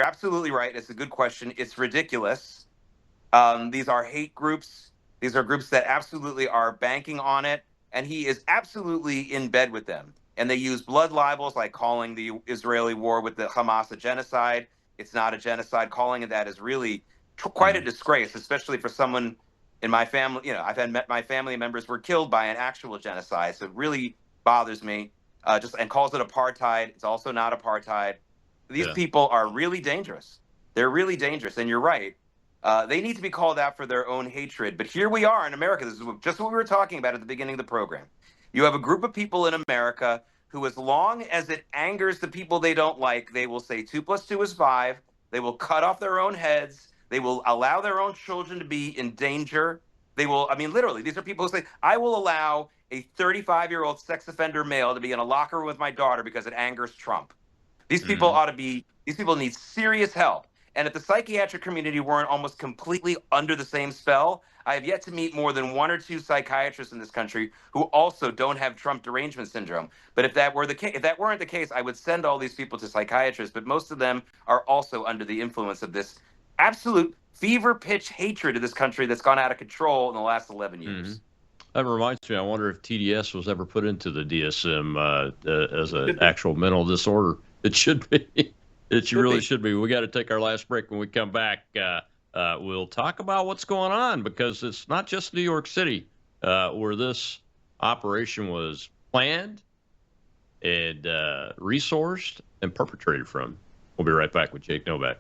absolutely right. It's a good question. It's ridiculous. These are hate groups. These are groups that absolutely are banking on it. And he is absolutely in bed with them. And they use blood libels like calling the Israeli war with the Hamas a genocide. It's not a genocide. Calling it that is really quite a disgrace, especially for someone in my family. You know, my family members were killed by an actual genocide. So it really bothers me. And calls it apartheid. It's also not apartheid. These people are really dangerous. They're really dangerous. And you're right. They need to be called out for their own hatred. But here we are in America. This is just what we were talking about at the beginning of the program. You have a group of people in America who, as long as it angers the people they don't like, they will say 2 + 2 is 5. They will cut off their own heads. They will allow their own children to be in danger. They will, I mean, literally, these are people who say, I will allow a 35-year-old sex offender male to be in a locker room with my daughter because it angers Trump. These people these people need serious help. And if the psychiatric community weren't almost completely under the same spell, I have yet to meet more than 1 or 2 psychiatrists in this country who also don't have Trump derangement syndrome. But if that weren't the case, I would send all these people to psychiatrists. But most of them are also under the influence of this absolute fever pitch hatred of this country that's gone out of control in the last 11 years. That reminds me, I wonder if TDS was ever put into the DSM as an actual mental disorder. It should be. It really should be. We got to take our last break. When we come back, we'll talk about what's going on, because it's not just New York City where this operation was planned and resourced and perpetrated from. We'll be right back with Jake Novak.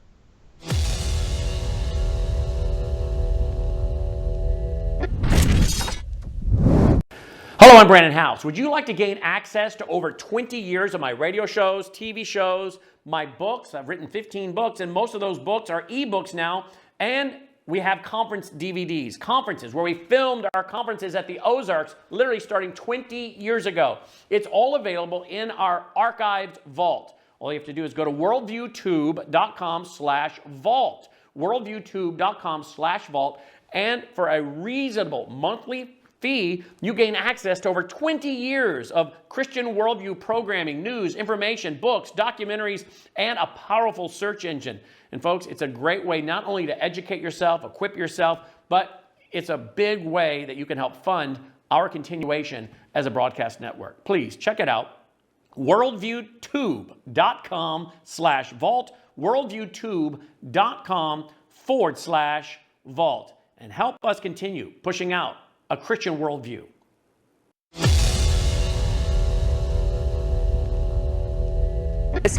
Hello, I'm Brandon House. Would you like to gain access to over 20 years of my radio shows, TV shows, my books? I've written 15 books, and most of those books are ebooks now. And we have conference DVDs, conferences where we filmed our conferences at the Ozarks, literally starting 20 years ago. It's all available in our archived vault. All you have to do is go to worldviewtube.com/vault, worldviewtube.com/vault, and for a reasonable monthly fee, you gain access to over 20 years of Christian worldview programming, news, information, books, documentaries, and a powerful search engine. And folks, it's a great way not only to educate yourself, equip yourself, but it's a big way that you can help fund our continuation as a broadcast network. Please check it out. worldviewtube.com/vault, worldviewtube.com/vault, and help us continue pushing out a Christian worldview.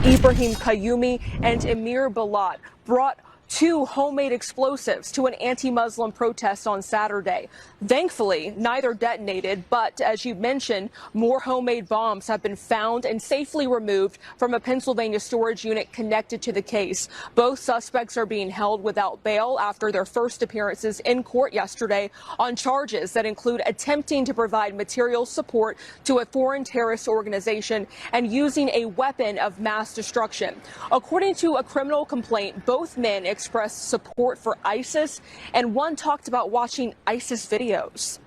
Ibrahim Kayumi and Emir Balat brought 2 homemade explosives to an anti-Muslim protest on Saturday. Thankfully, neither detonated, but as you mentioned, more homemade bombs have been found and safely removed from a Pennsylvania storage unit connected to the case. Both suspects are being held without bail after their first appearances in court yesterday on charges that include attempting to provide material support to a foreign terrorist organization and using a weapon of mass destruction. According to a criminal complaint, both men expressed support for ISIS, and one talked about watching ISIS videos.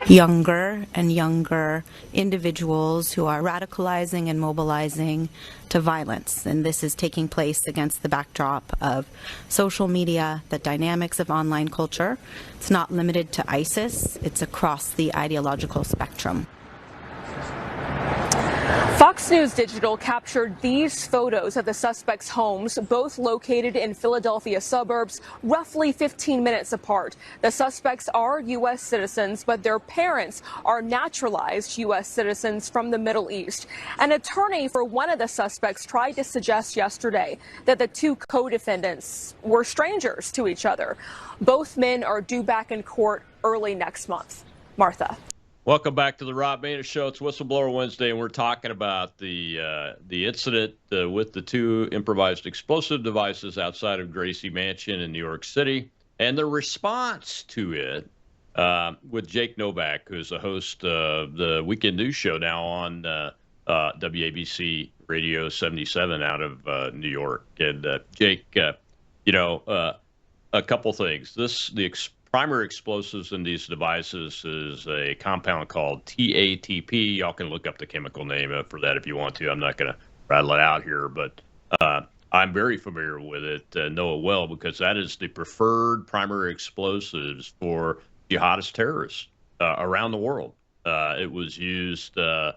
Younger and younger individuals who are radicalizing and mobilizing to violence. And this is taking place against the backdrop of social media, the dynamics of online culture. It's not limited to ISIS, it's across the ideological spectrum. Fox News Digital captured these photos of the suspects' homes, both located in Philadelphia suburbs, roughly 15 minutes apart. The suspects are U.S. citizens, but their parents are naturalized U.S. citizens from the Middle East. An attorney for one of the suspects tried to suggest yesterday that the 2 co-defendants were strangers to each other. Both men are due back in court early next month. Martha. Welcome back to the Rob Maness Show. It's Whistleblower Wednesday, and we're talking about the incident with the 2 improvised explosive devices outside of Gracie Mansion in New York City, and the response to it with Jake Novak, who's the host of the Weekend News Show now on WABC Radio 77 out of New York. And Jake, a couple things. The primary explosives in these devices is a compound called TATP. Y'all can look up the chemical name for that if you want to. I'm not going to rattle it out here, but I'm very familiar with it, know it well, because that is the preferred primary explosives for jihadist terrorists around the world. It was used you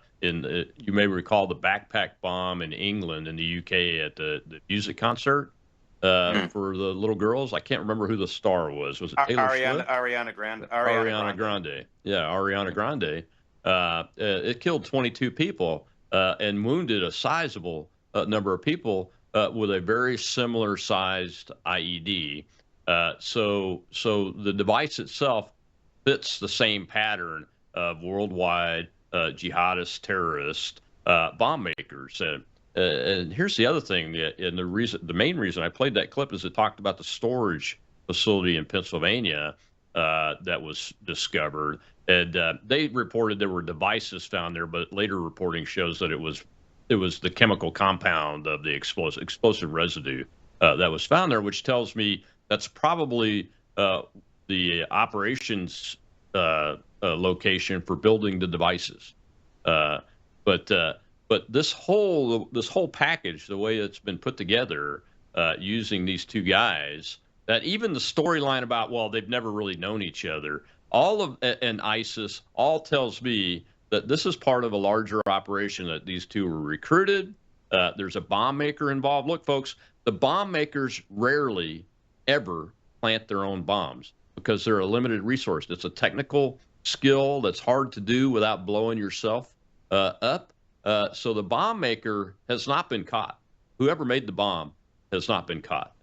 may recall the backpack bomb in England and the UK at the music concert. For the little girls. I can't remember who the star was. Was it Taylor Swift? Ariana Grande. Yeah, Ariana Grande. It killed 22 people and wounded a sizable number of people with a very similar sized IED. So the device itself fits the same pattern of worldwide jihadist terrorist bomb makers. And here's the other thing, and the main reason I played that clip is it talked about the storage facility in Pennsylvania that was discovered, and they reported there were devices found there, but later reporting shows that it was the chemical compound of the explosive residue that was found there, which tells me that's probably the operations location for building the devices, But this whole package, the way it's been put together, using these 2 guys, that even the storyline about, well, they've never really known each other, and ISIS, all tells me that this is part of a larger operation, that these 2 were recruited, There's a bomb maker involved. Look, folks, the bomb makers rarely ever plant their own bombs because they're a limited resource. It's a technical skill that's hard to do without blowing yourself up. So the bomb maker has not been caught. Whoever made the bomb has not been caught.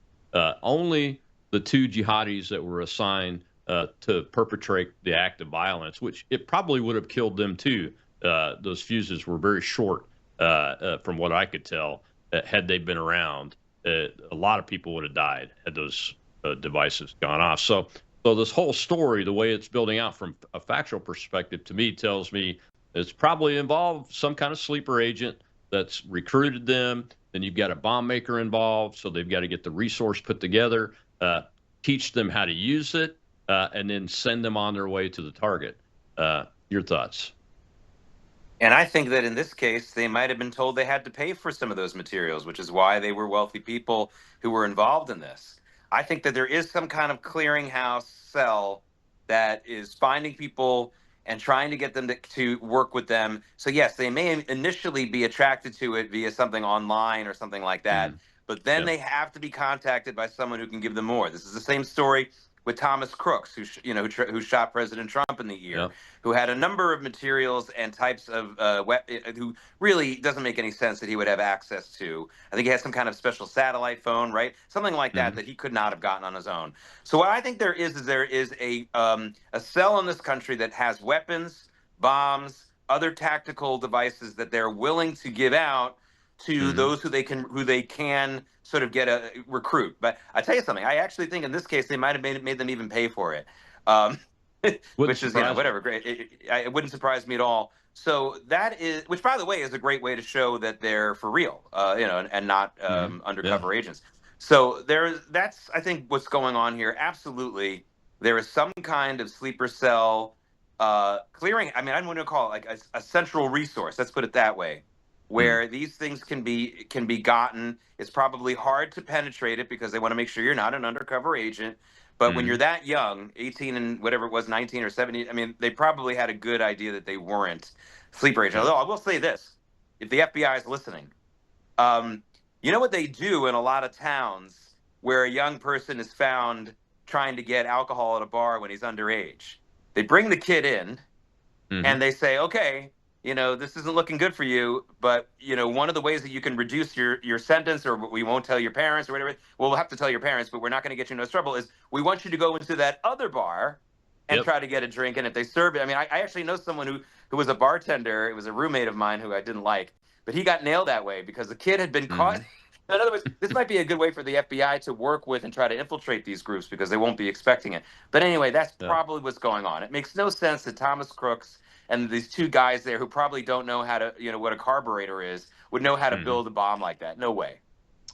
Only the two jihadis that were assigned to perpetrate the act of violence, which it probably would have killed them too. Those fuses were very short, from what I could tell. Had they been around, a lot of people would have died had those devices gone off. So this whole story, the way it's building out from a factual perspective, to me tells me it's probably involved some kind of sleeper agent that's recruited them. Then you've got a bomb maker involved, so they've got to get the resource put together, teach them how to use it, and then send them on their way to the target. Your thoughts? And I think that in this case, they might have been told they had to pay for some of those materials, which is why they were wealthy people who were involved in this. I think that there is some kind of clearinghouse cell that is finding people and trying to get them to work with them. So yes, they may initially be attracted to it via something online or something like that, but then they have to be contacted by someone who can give them more. This is the same story with Thomas Crooks, who shot President Trump in the ear, who had a number of materials and types of who really doesn't make any sense that he would have access to. I think he had some kind of special satellite phone, right? Something like that that he could not have gotten on his own. So what I think there is a cell in this country that has weapons, bombs, other tactical devices that they're willing to give out to those who they can sort of get a recruit. But I tell you something, I actually think in this case they might have made them even pay for it, which is whatever. Great, it wouldn't surprise me at all. So that is, which by the way is a great way to show that they're for real, and not undercover agents. So that's I think what's going on here. Absolutely, there is some kind of sleeper cell clearing. I mean, I want to call it like a central resource. Let's put it that way, where these things can be gotten. It's probably hard to penetrate it because they want to make sure you're not an undercover agent. But when you're that young, 18 and whatever it was, 19 or 17, I mean, they probably had a good idea that they weren't sleeper agents. Although I will say this, if the FBI is listening, you know what they do in a lot of towns where a young person is found trying to get alcohol at a bar when he's underage? They bring the kid in and they say, okay, this isn't looking good for you, but, one of the ways that you can reduce your sentence, or we won't tell your parents or whatever, we'll have to tell your parents, but we're not going to get you in no trouble, is we want you to go into that other bar and try to get a drink. And if they serve it, I mean, I actually know someone who was a bartender. It was a roommate of mine who I didn't like, but he got nailed that way because the kid had been caught. In other words, this might be a good way for the FBI to work with and try to infiltrate these groups because they won't be expecting it. But anyway, that's probably what's going on. It makes no sense that Thomas Crooks and these two guys there who probably don't know how to, what a carburetor is, would know how to build a bomb like that. No way.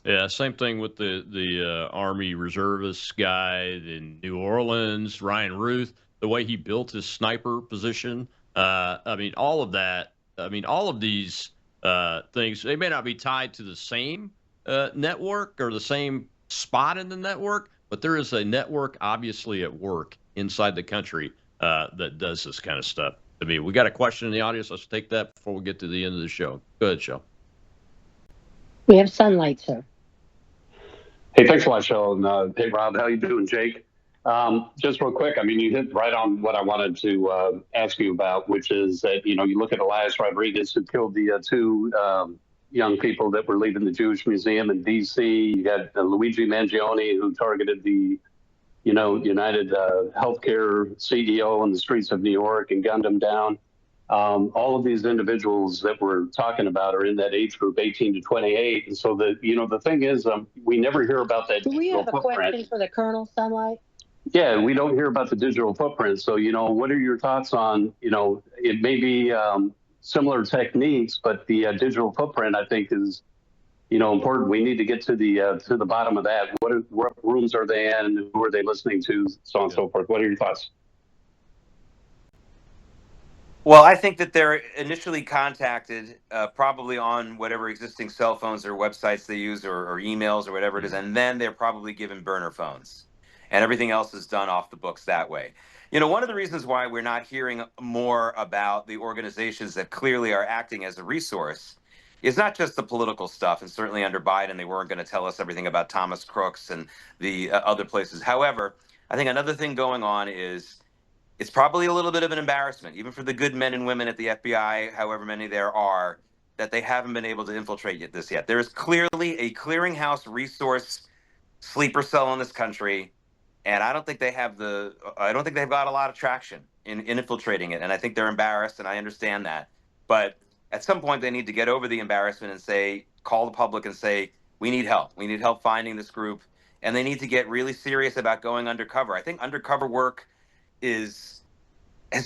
Yeah, same thing with the Army reservist guy in New Orleans, Ryan Ruth, the way he built his sniper position. I mean, all of that. I mean, all of these things, they may not be tied to the same network or the same spot in the network, but there is a network obviously at work inside the country that does this kind of stuff. I mean, we got a question in the audience. Let's take that before we get to the end of the show. Go ahead, Shel. We have sunlight, sir. Hey, thanks a lot, Shel. And hey, Rob, how you doing, Jake? Just real quick, I mean, you hit right on what I wanted to ask you about, which is that, you look at Elias Rodriguez, who killed the two young people that were leaving the Jewish Museum in D.C. You got Luigi Mangione, who targeted the United Healthcare CEO on the streets of New York and gunned him down. All of these individuals that we're talking about are in that age group, 18 to 28. And so the thing is, we never hear about that. Do we have a question for the Colonel, Sunlight? Yeah, we don't hear about the digital footprint. So, what are your thoughts on, it may be similar techniques, but the digital footprint, I think, is important. We need to get to the bottom of that. What rooms are they in? Who are they listening to? So on and so forth. What are your thoughts? Well, I think that they're initially contacted probably on whatever existing cell phones or websites they use or emails or whatever it is, and then they're probably given burner phones, and everything else is done off the books that way. One of the reasons why we're not hearing more about the organizations that clearly are acting as a resource is not just the political stuff, and certainly under Biden, they weren't going to tell us everything about Thomas Crooks and the other places. However, I think another thing going on is it's probably a little bit of an embarrassment, even for the good men and women at the FBI, however many there are, that they haven't been able to infiltrate this yet. There is clearly a clearinghouse resource sleeper cell in this country, and I don't think they've got a lot of traction in infiltrating it. And I think they're embarrassed, and I understand that. But at some point, they need to get over the embarrassment and call the public and say, we need help. We need help finding this group. And they need to get really serious about going undercover. I think undercover work has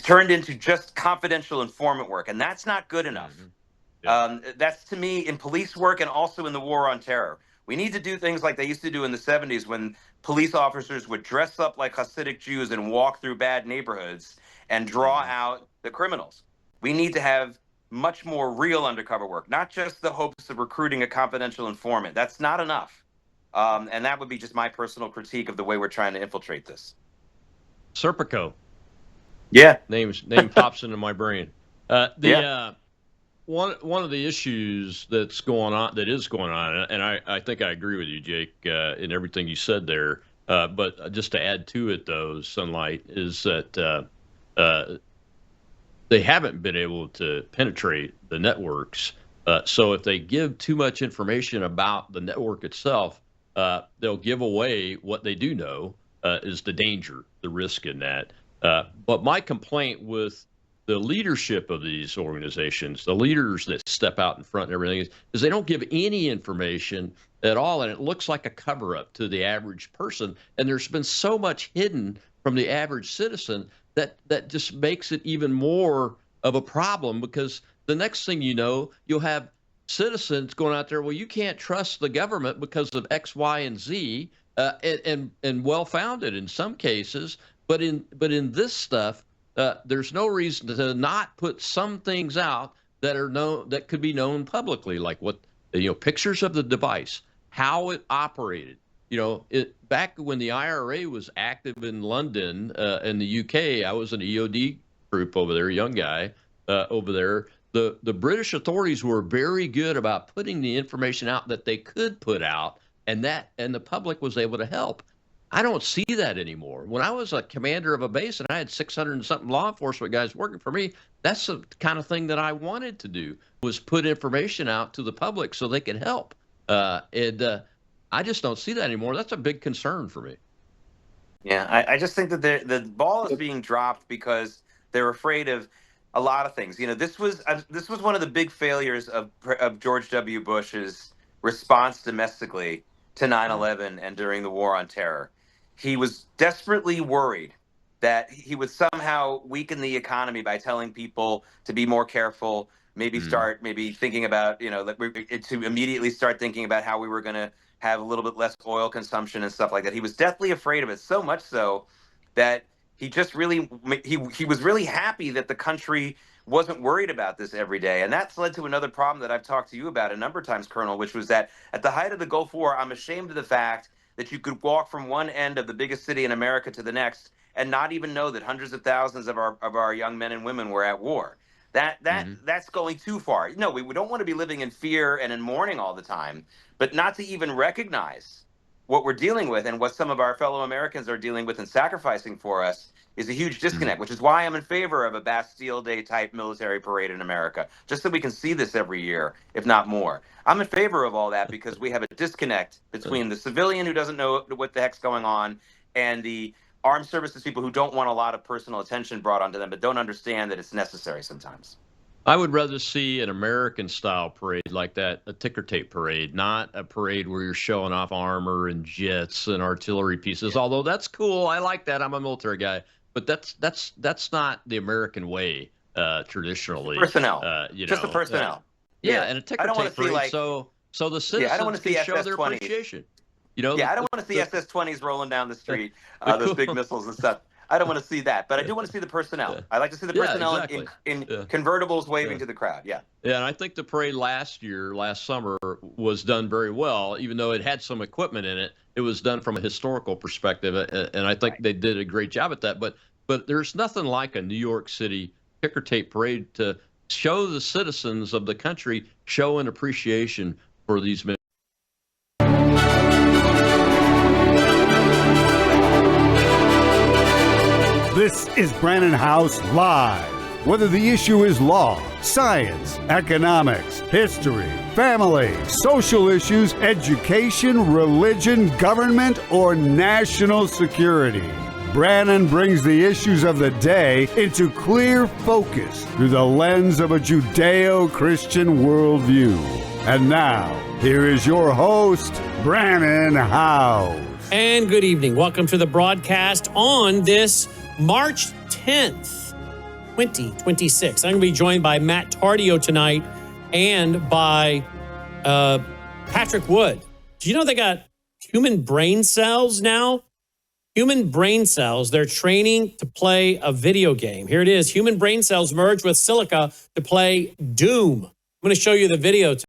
turned into just confidential informant work, and that's not good enough. That's, to me, in police work and also in the war on terror. We need to do things like they used to do in the 70s when police officers would dress up like Hasidic Jews and walk through bad neighborhoods and draw out the criminals. We need to have much more real undercover work, not just the hopes of recruiting a confidential informant. That's not enough. And that would be just my personal critique of the way we're trying to infiltrate this. Serpico. Yeah. Name pops into my brain. One of the issues that is going on, and I think I agree with you, Jake, in everything you said there. But just to add to it, though, Sunlight, is that they haven't been able to penetrate the networks. So if they give too much information about the network itself, they'll give away what they do know is the danger, the risk in that. But my complaint with the leadership of these organizations, the leaders that step out in front and everything, is they don't give any information at all, and it looks like a cover-up to the average person. And there's been so much hidden from the average citizen that just makes it even more of a problem, because the next thing you know, you'll have citizens going out there, well, you can't trust the government because of X, Y, and Z, and well-founded in some cases, but in this stuff, there's no reason to not put some things out that are known, that could be known publicly, like pictures of the device, how it operated. Back when the IRA was active in London, in the UK, I was an EOD group over there, a young guy over there. The British authorities were very good about putting the information out that they could put out, and the public was able to help. I don't see that anymore. When I was a commander of a base and I had 600 and something law enforcement guys working for me, that's the kind of thing that I wanted to do, was put information out to the public so they could help. I just don't see that anymore. That's a big concern for me. Yeah, I just think that the ball is being dropped because they're afraid of a lot of things. This was one of the big failures of George W. Bush's response domestically to 9/11 and during the war on terror. He was desperately worried that he would somehow weaken the economy by telling people to be more careful, maybe thinking about, to immediately start thinking about how we were going to have a little bit less oil consumption and stuff like that. He was deathly afraid of it, so much so that he just really, he was really happy that the country wasn't worried about this every day. And that's led to another problem that I've talked to you about a number of times, Colonel, which was that at the height of the Gulf War, I'm ashamed of the fact that you could walk from one end of the biggest city in America to the next and not even know that hundreds of thousands of our young men and women were at war. That's going too far. No, we don't want to be living in fear and in mourning all the time, but not to even recognize what we're dealing with and what some of our fellow Americans are dealing with and sacrificing for us is a huge disconnect, which is why I'm in favor of a Bastille Day type military parade in America, just so we can see this every year, if not more. I'm in favor of all that because we have a disconnect between the civilian who doesn't know what the heck's going on and the armed services people who don't want a lot of personal attention brought onto them, but don't understand that it's necessary sometimes. I would rather see an American-style parade like that, a ticker tape parade, not a parade where you're showing off armor and jets and artillery pieces. Yeah. Although that's cool, I like that. I'm a military guy, but that's not the American way traditionally. Personnel, just the personnel. And a ticker tape parade. So the citizens can show their appreciation. I don't want to see SS-20s rolling down the street, those big missiles and stuff. I don't want to see that, but I do want to see the personnel. Yeah. I like to see the personnel in convertibles waving to the crowd. Yeah, and I think the parade last summer, was done very well, even though it had some equipment in it. It was done from a historical perspective, and I think they did a great job at that. But there's nothing like a New York City ticker tape parade to show the citizens of the country show an appreciation for these men. This is Brannon House Live. Whether the issue is law, science, economics, history, family, social issues, education, religion, government, or national security, Brannon brings the issues of the day into clear focus through the lens of a Judeo-Christian worldview. And now, here is your host, Brannon House. And good evening. Welcome to the broadcast on this March 10th. 2026. I'm going to be joined by Matt Tardio tonight and by Patrick Wood. Do you know they got human brain cells now? Human brain cells. They're training to play a video game. Here it is. Human brain cells merge with silica to play Doom. I'm going to show you the video